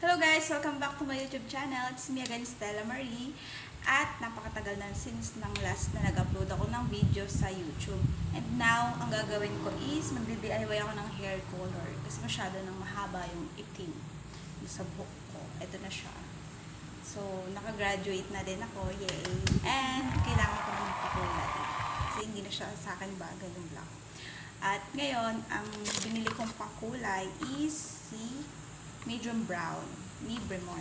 Hello guys! Welcome back to my YouTube channel. It's me again, Stella Marie. At napakatagal na since nang last na nag-upload ako ng video sa YouTube. And now, ang gagawin ko is magdi-DIY ako ng hair color. Kasi masyado nang mahaba yung itim sa buhok ko. Ito na siya. So, nakagraduate na din ako. Yay! And kailangan ko na magkukulay. Kasi hindi na siya sa akin bagay yung black. At ngayon, ang binili kong pakulay is si medium brown ni Bremon.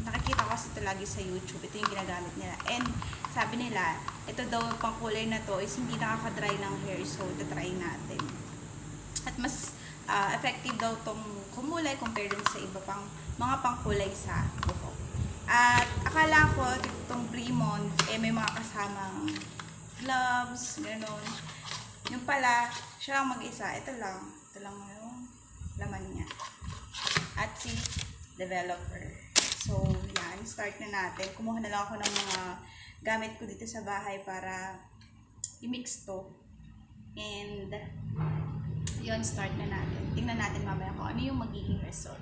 Nakikita ko kasi ito lagi sa YouTube. Ito yung ginagamit nila. And sabi nila, ito daw yung pangkulay na to is hindi nakaka-dry ng hair. So, try natin. At mas effective daw tong kumulay compared sa iba pang mga pangkulay sa buhok. At akala ko itong Bremon may mga kasamang gloves, gano'n. Yung pala, siya lang mag-isa. Ito lang yung laman niya. At si developer. So, yan. Start na natin. Kumuha na lang ako ng mga gamit ko dito sa bahay para i-mix to. And, yun, start na natin. Tingnan natin mamaya kung ano yung magiging result.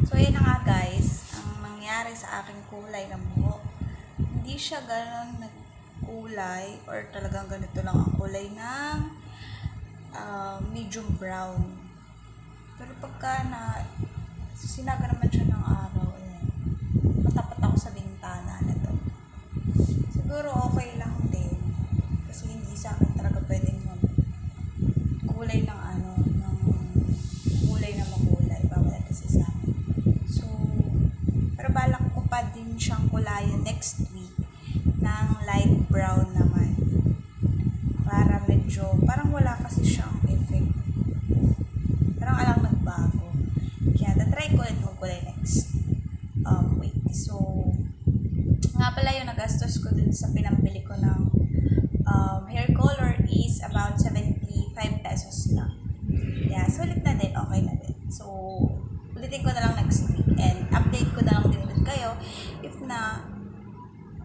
So, yun na nga guys, ang nangyari sa aking kulay ng buhok. Hindi siya gano'n nagkulay or talagang ganito lang ang kulay ng medium brown. Pero pagka sinaga naman siya ng araw, matapat ako sa bintana na to. Siguro okay lang din. Kasi hindi sa akin talaga pwedeng kulay ng kulay na makulay. Bawal kasi sa akin. So, pero balak ko pa din siyang kulayan next week ng light brown naman. Para medyo, parang wala kasi siyang effect. Parang alang nagbago. Kaya, tatry ko ulit magkulay next week. So, nga pala yung nagastos ko dun sa pinambili ko ng hair color is about 75 pesos lang. Yeah, sulit na din. Okay na din. So, ulitin ko na lang next week and update ko na lang din ulit kayo if na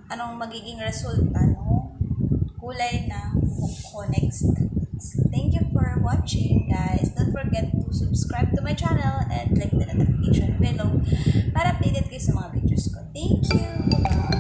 anong magiging resulta no kulay na buhok ko next week. So, thank you for watching guys. Don't forget to subscribe to my channel and click the notification below para updated kayo sa mga videos ko. Thank you! Bye-bye!